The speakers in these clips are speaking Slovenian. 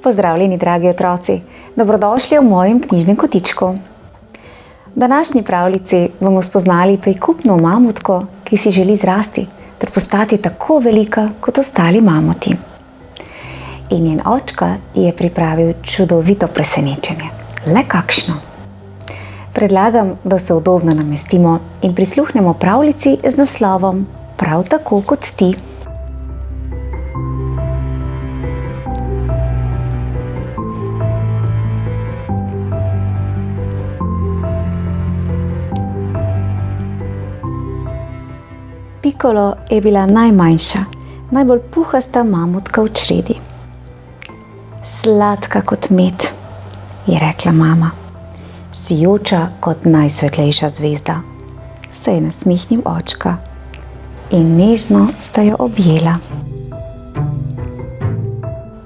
Pozdravljeni, dragi otroci! Dobrodošli v mojem knjižnem kotičku. V današnji pravljici bomo spoznali prikupno mamutko, ki si želi zrasti ter postati tako velika kot ostali mamuti. In njen očka je pripravil čudovito presenečenje. Le kakšno! Predlagam, da se udobno namestimo in prisluhnemo pravljici z naslovom Prav tako kot ti. Pikolo je bila najmanjša, najbolj puhasta mamutka v čredi. Sladka kot med, je rekla mama. Sijoča kot najsvetlejša zvezda, se je nasmehnil očka in nežno sta jo objela.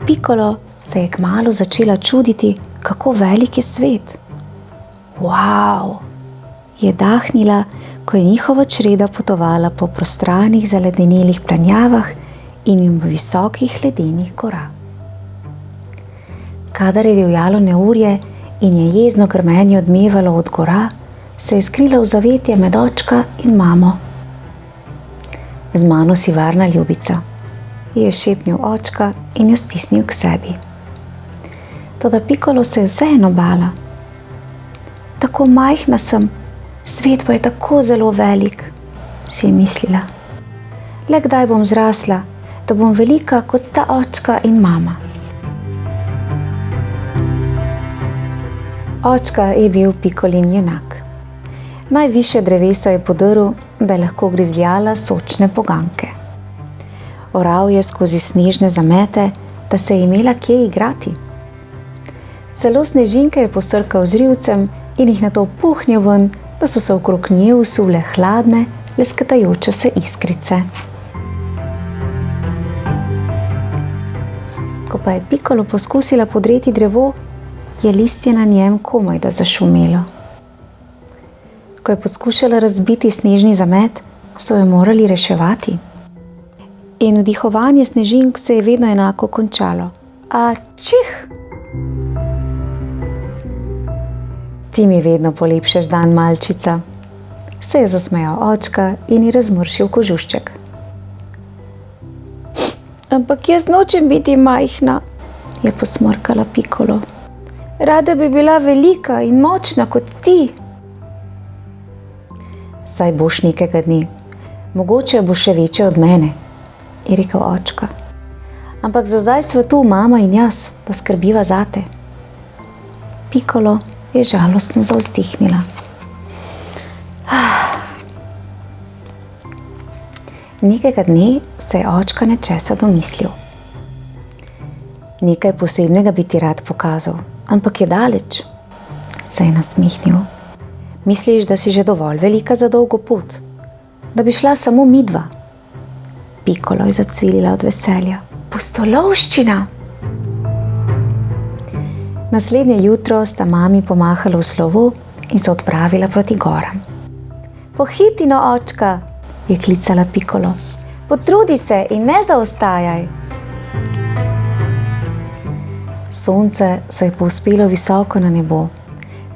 Pikolo se je kmalu začela čuditi, kako velik je svet. Wow! Je dahnila, ko je njihova čreda potovala po prostranih zaledenelih planjavah in mimo visokih ledenih gora. Kadar je divjalo neurje in je jezno grmenje odmevalo od gora, se je skrila v zavetje med očka in mamo. Z mano si varna, ljubica, je šepnil očka in jo stisnil k sebi. Toda Pikolo se je vseeno bala. Tako majhna sem, svet pa je tako zelo velik, si je mislila. Le kdaj bom zrasla, da bom velika kot sta očka in mama. Očka je bil Pikolin junak. Najvišje drevesa je podrl, da je lahko grizljala sočne poganjke. Oral je skozi snežne zamete, da se je imela kje igrati. Celo snežinke je posrkal z rivcem in jih nato puhnil ven, da so se okrog nje usule hladne, lesketajoče se iskrice. Ko pa je Pikolo poskusila podreti drevo, je listje na njem komaj da zašumelo. Ko je poskušala razbiti snežni zamet, so jo morali reševati. In vdihovanje snežink se je vedno enako končalo. Čih! Ti mi vedno polepšaš dan, malčica, se je zasmejal očka in ji razmršil kožušček. Ampak jaz nočem biti majhna, je posmrkala Pikolo. Rada bi bila velika in močna kot ti. Saj boš nekega dne, mogoče boš še večja od mene, je rekel očka. Ampak za zdaj sva tu mama in jaz, da skrbiva zate. Pikolo je žalostno zavzdihnila. Nekega dne se je očka nečesa domislil. Nekaj posebnega bi ti rad pokazal, ampak je daleč, se je nasmehnil. Misliš, da si že dovolj velika za dolgo pot, da bi šla samo midva? Pikolo je zacvilila od veselja. Pustolovščina! Naslednje jutro sta mami pomahala v slovo in se odpravila proti goram. Pohiti no, očka, je klicala Pikolo. Potrudi se in ne zaostajaj. Sonce se je povzpelo visoko na nebo.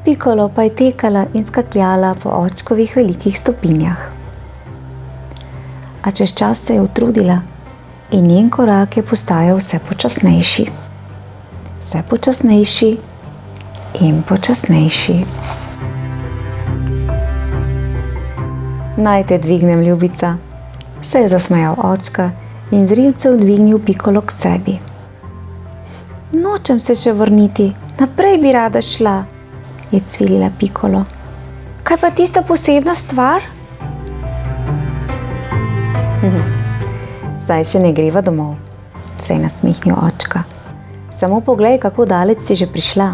Pikolo pa je tekala in skakljala po očkovih velikih stopinjah. A čez čas se je utrudila in njen korak je postajal vse počasnejši. Vse počasnejši in počasnejši. Naj te dvignem, ljubica, se je zasmejal očka in z rivcev dvignil Pikolo k sebi. Nočem se še vrniti, naprej bi rada šla, je cvilila Pikolo. Kaj pa tista posebna stvar? Saj še ne greva domov, se je nasmehnil očka. Samo poglej, kako daleč si že prišla.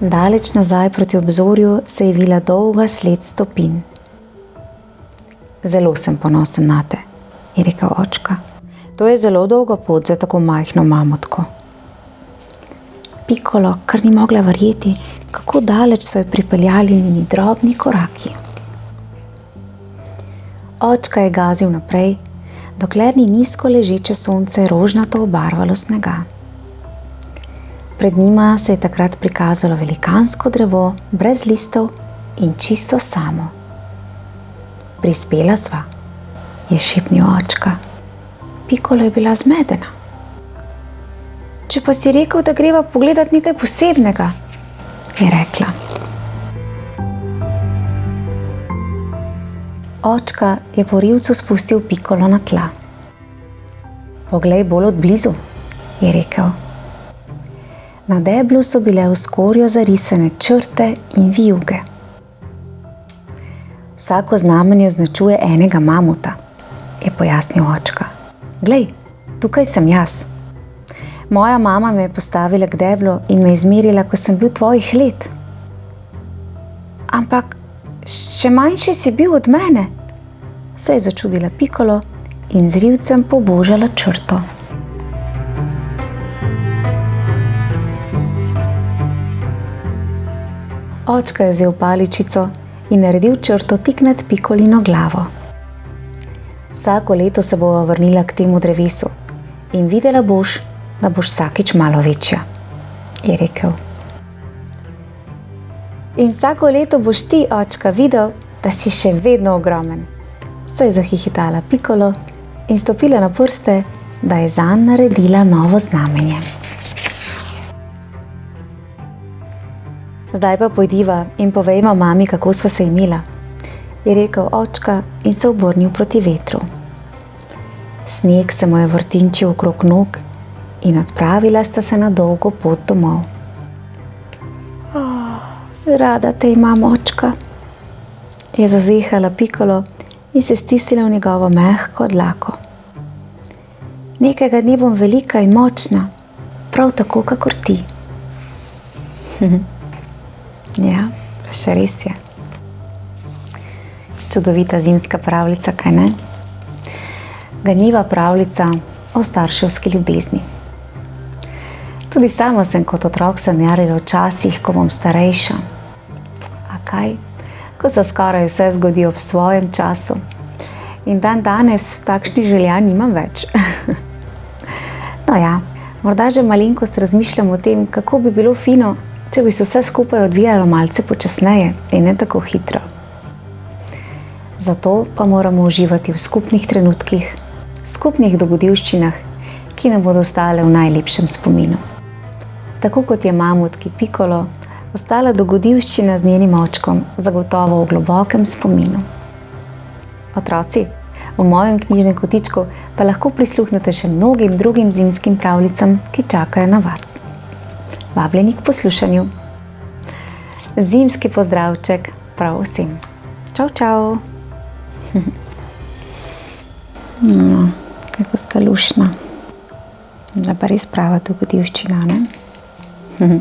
Daleč nazaj proti obzorju se je vila dolga sled stopinj. Zelo sem ponosen nate, je rekel očka. To je zelo dolga pot za tako majhno mamutko. Pikolo kar ni mogla verjeti, kako daleč so jo pripeljali njeni drobni koraki. Očka je gazil naprej, dokler ni nizko ležeče sonce rožnato obarvalo snega. Pred njima se je takrat prikazalo velikansko drevo, brez listov in čisto samo. Prispela sva, je šepnil očka. Pikolo je bila zmedena. Če pa si rekel, da greva pogledat nekaj posebnega, je rekla. Očka je po rivcu spustil Pikolo na tla. Poglej bolj od blizu, je rekel. Na deblu so bile v skorjo zarisane črte in vijuge. Vsako znamenje označuje enega mamuta, je pojasnil očka. Glej, tukaj sem jaz. Moja mama me je postavila k deblu in me izmerila, ko sem bil tvojih let. Ampak še manjši si bil od mene, se je začudila Pikolo in z rivcem pobožala črto. Očka je vzel paličico in naredil črto tik nad Pikolino glavo. Vsako leto se bova vrnila k temu drevesu in videla boš, da boš vsakič malo večja, je rekel. In vsako leto boš ti, očka, videl, da si še vedno ogromen, se je zahihitala Pikolo in stopila na prste, da je zanj naredila novo znamenje. Zdaj pa pojdiva in povejva mami, kako sva se imela, je rekel očka in se obrnil proti vetru. Sneg se mu je vrtinčil okrog nog in odpravila sta se na dolgo pot domov. Rada te imam, očka, je zazehala Pikolo in se stisnila v njegovo mehko dlako. Nekega dne bom velika in močna, prav tako, kakor ti. Ja, še res je. Čudovita zimska pravljica, kaj ne? Ganljiva pravljica o starševski ljubezni. Tudi sama sem kot otrok sanjarila včasih, ko bom starejša. A kaj? Ko se skoraj vse zgodi ob svojem času. In danes takšnih želja nimam več. No ja, morda že malenkost razmišljam o tem, kako bi bilo fino, če bi se vse skupaj odvijalo malce počasneje in ne tako hitro. Zato pa moramo uživati v skupnih trenutkih, skupnih dogodivščinah, ki nam bodo ostale v najlepšem spominu. Tako kot je mamutki Pikolo ostala dogodivščina z njenim očkom zagotovo v globokem spominu. Otroci, v mojem knjižnem kotičku pa lahko prisluhnete še mnogim drugim zimskim pravljicam, ki čakajo na vas. Vabljeni k poslušanju. Zimski pozdravček prav vsem. Čau, čau. No, kako sta lušna. Da pa res prava dogodivščina, ne?